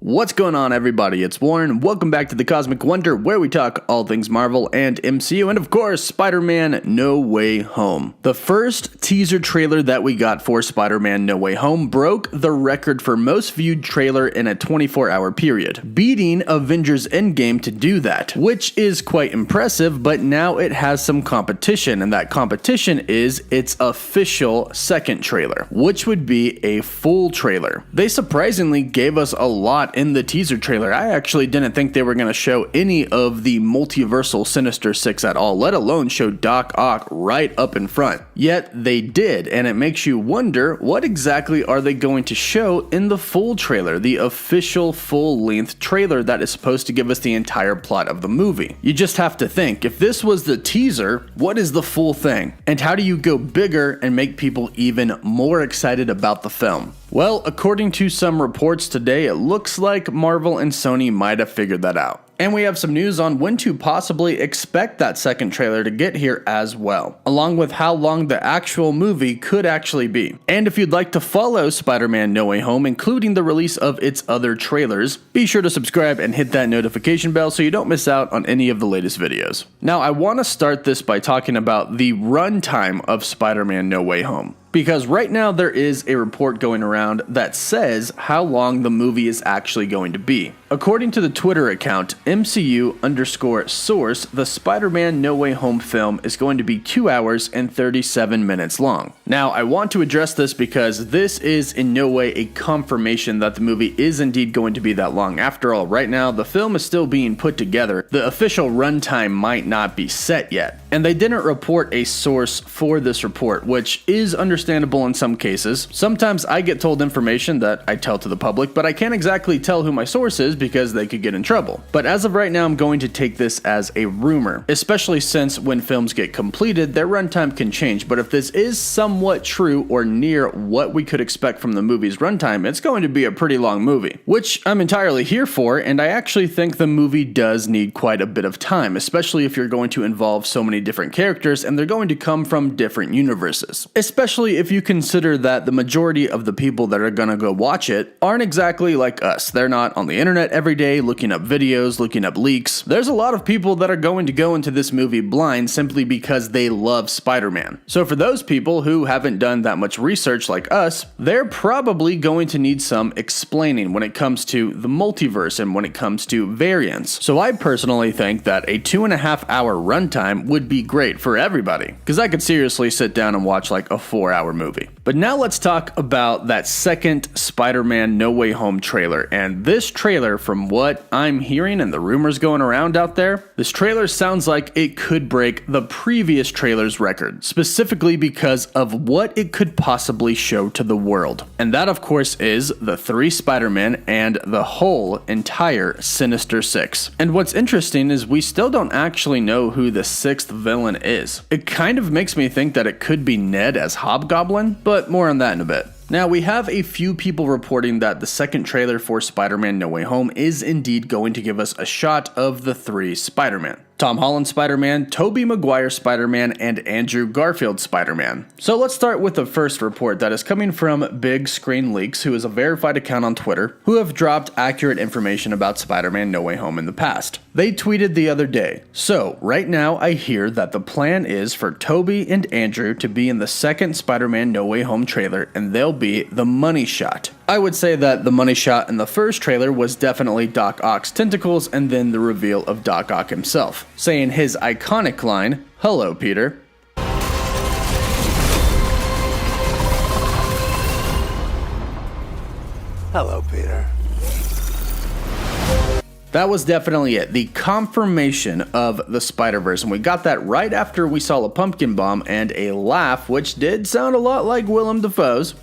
What's going on, everybody? It's Warren. Welcome back to the Cosmic Wonder, where we talk all things Marvel and MCU, and of course, Spider-Man No Way Home. The first teaser trailer that we got for Spider-Man No Way Home broke the record for most viewed trailer in a 24-hour period, beating Avengers Endgame to do that, which is quite impressive, but now it has some competition, and that competition is its official second trailer, which would be a full trailer. They surprisingly gave us a lot in the teaser trailer. I actually didn't think they were going to show any of the multiversal Sinister Six at all, let alone show Doc Ock right up in front. Yet they did, and it makes you wonder, what exactly are they going to show in the full trailer, the official full-length trailer that is supposed to give us the entire plot of the movie? You just have to think, if this was the teaser, what is the full thing? And how do you go bigger and make people even more excited about the film? Well, according to some reports today, it looks like Marvel and Sony might have figured that out. And we have some news on when to possibly expect that second trailer to get here as well, along with how long the actual movie could actually be. And if you'd like to follow Spider-Man No Way Home, including the release of its other trailers, be sure to subscribe and hit that notification bell so you don't miss out on any of the latest videos. Now, I want to start this by talking about the runtime of Spider-Man No Way Home, because right now there is a report going around that says how long the movie is actually going to be. According to the Twitter account MCU_source, the Spider-Man No Way Home film is going to be 2 hours and 37 minutes long. Now, I want to address this because this is in no way a confirmation that the movie is indeed going to be that long. After all, right now the film is still being put together. The official runtime might not be set yet, and they didn't report a source for this report, which is understandable in some cases. Sometimes I get told information that I tell to the public, but I can't exactly tell who my source is because they could get in trouble. But as of right now, I'm going to take this as a rumor, especially since when films get completed, their runtime can change. But if this is somewhat true or near what we could expect from the movie's runtime, it's going to be a pretty long movie, which I'm entirely here for, and I actually think the movie does need quite a bit of time, especially if you're going to involve so many different characters and they're going to come from different universes. Especially if you consider that the majority of the people that are going to go watch it aren't exactly like us. They're not on the internet every day looking up videos, looking up leaks. There's a lot of people that are going to go into this movie blind simply because they love Spider-Man. So for those people who haven't done that much research like us, they're probably going to need some explaining when it comes to the multiverse and when it comes to variants. So I personally think that a 2.5-hour runtime would be great for everybody, because I could seriously sit down and watch like a 4-hour movie. But now let's talk about that second Spider-Man No Way Home trailer. And this trailer, from what I'm hearing and the rumors going around out there, this trailer sounds like it could break the previous trailer's record, specifically because of what it could possibly show to the world. And that, of course, is the 3 Spider-Men and the whole entire Sinister Six. And what's interesting is we still don't actually know who the 6th villain is. It kind of makes me think that it could be Ned as Hobgoblin, but more on that in a bit. Now, we have a few people reporting that the second trailer for Spider-Man No Way Home is indeed going to give us a shot of the 3 Spider-Man. Tom Holland Spider-Man, Tobey Maguire Spider-Man, and Andrew Garfield Spider-Man. So let's start with the first report that is coming from Big Screen Leaks, who is a verified account on Twitter, who have dropped accurate information about Spider-Man No Way Home in the past. They tweeted the other day, "So, right now I hear that the plan is for Tobey and Andrew to be in the second Spider-Man No Way Home trailer, and they'll be the money shot." I would say that the money shot in the first trailer was definitely Doc Ock's tentacles and then the reveal of Doc Ock himself, saying his iconic line, "Hello, Peter." Hello, Peter. That was definitely it, the confirmation of the Spider-Verse, and we got that right after we saw a pumpkin bomb and a laugh, which did sound a lot like Willem Dafoe's.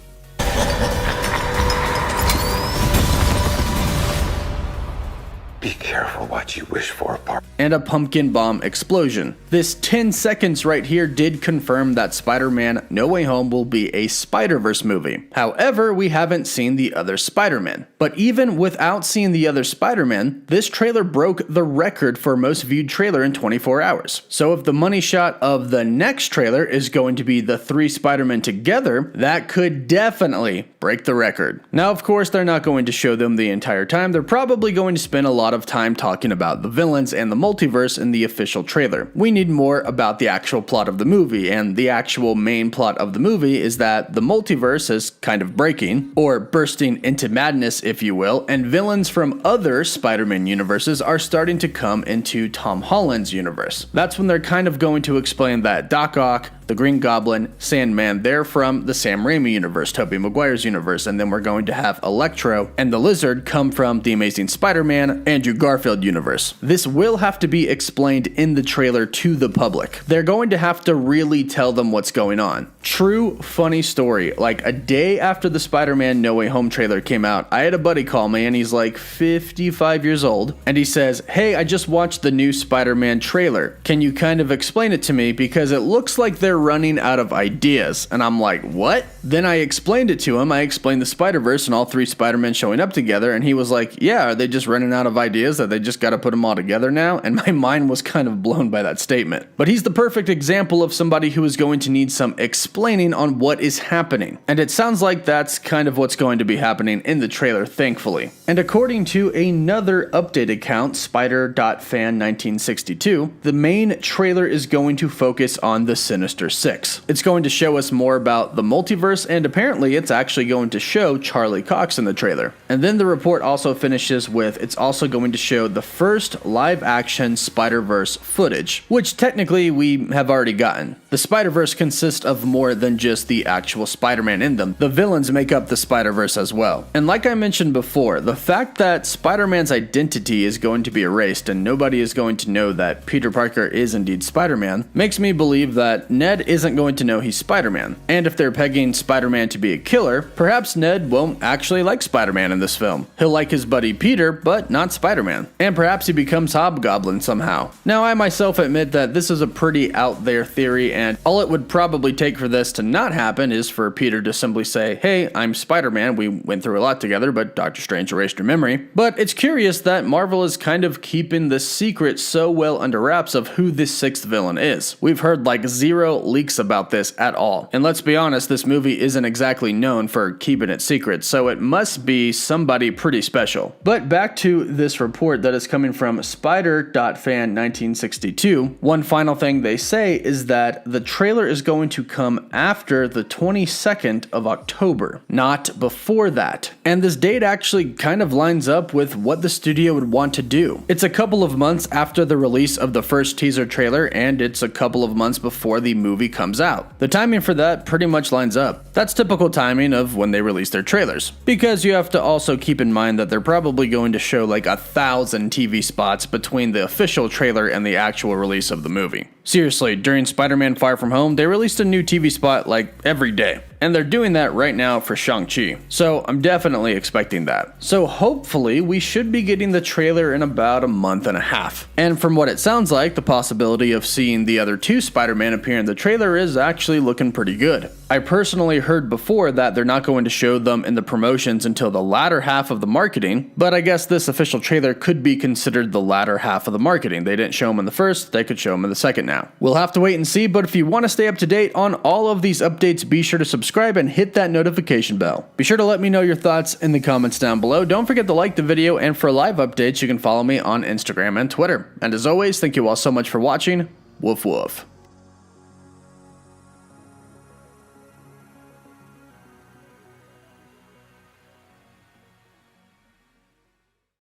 Be careful. careful what you wish for, partner. And a pumpkin bomb explosion. This 10 seconds right here did confirm that Spider-Man No Way Home will be a Spider-Verse movie. However, we haven't seen the other Spider-Man. But even without seeing the other Spider-Man, this trailer broke the record for most viewed trailer in 24 hours. So if the money shot of the next trailer is going to be the 3 Spider-Men together, that could definitely break the record. Now, of course, they're not going to show them the entire time. They're probably going to spend a lot of time talking about the villains and the multiverse in the official trailer. We need more about the actual plot of the movie, and the actual main plot of the movie is that the multiverse is kind of breaking, or bursting into madness, if you will, and villains from other Spider-Man universes are starting to come into Tom Holland's universe. That's when they're kind of going to explain that Doc Ock, the Green Goblin, Sandman, they're from the Sam Raimi universe, Tobey Maguire's universe, and then we're going to have Electro and the Lizard come from the Amazing Spider-Man, Andrew Garfield universe. This will have to be explained in the trailer to the public. They're going to have to really tell them what's going on. True funny story, like a day after the Spider-Man No Way Home trailer came out, I had a buddy call me and he's like 55 years old, and he says, "Hey, I just watched the new Spider-Man trailer. Can you kind of explain it to me, because it looks like they're running out of ideas?" And I'm like, what? Then I explained it to him. I explained the Spider-Verse and all 3 Spider-Men showing up together, and he was like, yeah, are they just running out of ideas that they just got to put them all together now? And my mind was kind of blown by that statement. But he's the perfect example of somebody who is going to need some explaining on what is happening. And it sounds like that's kind of what's going to be happening in the trailer, thankfully. And according to another update account, Spider.fan1962, the main trailer is going to focus on the Sinister Six. It's going to show us more about the multiverse, and apparently it's actually going to show Charlie Cox in the trailer. And then the report also finishes with it's also going to show the first live-action Spider-Verse footage, which technically we have already gotten. The Spider-Verse consists of more than just the actual Spider-Man in them. The villains make up the Spider-Verse as well. And like I mentioned before, the fact that Spider-Man's identity is going to be erased and nobody is going to know that Peter Parker is indeed Spider-Man makes me believe that Ned isn't going to know he's Spider-Man. And if they're pegging Spider-Man to be a killer, perhaps Ned won't actually like Spider-Man in this film. He'll like his buddy Peter, but not Spider-Man. And perhaps he becomes Hobgoblin somehow. Now, I myself admit that this is a pretty out there theory, and all it would probably take for this to not happen is for Peter to simply say, hey, I'm Spider-Man, we went through a lot together, but Doctor Strange erased your memory. But it's curious that Marvel is kind of keeping the secret so well under wraps of who this 6th villain is. We've heard like 0 leaks about this at all. And let's be honest, this movie isn't exactly known for keeping it secret, so it must be somebody pretty special. But back to this report that is coming from Spider.fan1962, one final thing they say is that the trailer is going to come after the 22nd of October, not before that. And this date actually kind of lines up with what the studio would want to do. It's a couple of months after the release of the first teaser trailer, and it's a couple of months before the movie comes out. The timing for that pretty much lines up. That's typical timing of when they release their trailers. Because you have to also keep in mind that they're probably going to show like 1,000 TV spots between the official trailer and the actual release of the movie. Seriously, during Spider-Man Far From Home, they released a new TV spot like every day. And they're doing that right now for Shang-Chi. So I'm definitely expecting that. So hopefully we should be getting the trailer in about a month and a half. And from what it sounds like, the possibility of seeing the other 2 Spider-Man appear in the trailer is actually looking pretty good. I personally heard before that they're not going to show them in the promotions until the latter half of the marketing, but I guess this official trailer could be considered the latter half of the marketing. They didn't show them in the first, they could show them in the second now. We'll have to wait and see, but if you want to stay up to date on all of these updates, be sure to subscribe and hit that notification bell. Be sure to let me know your thoughts in the comments down below. Don't forget to like the video, and for live updates, you can follow me on Instagram and Twitter. And as always, thank you all so much for watching. Woof woof.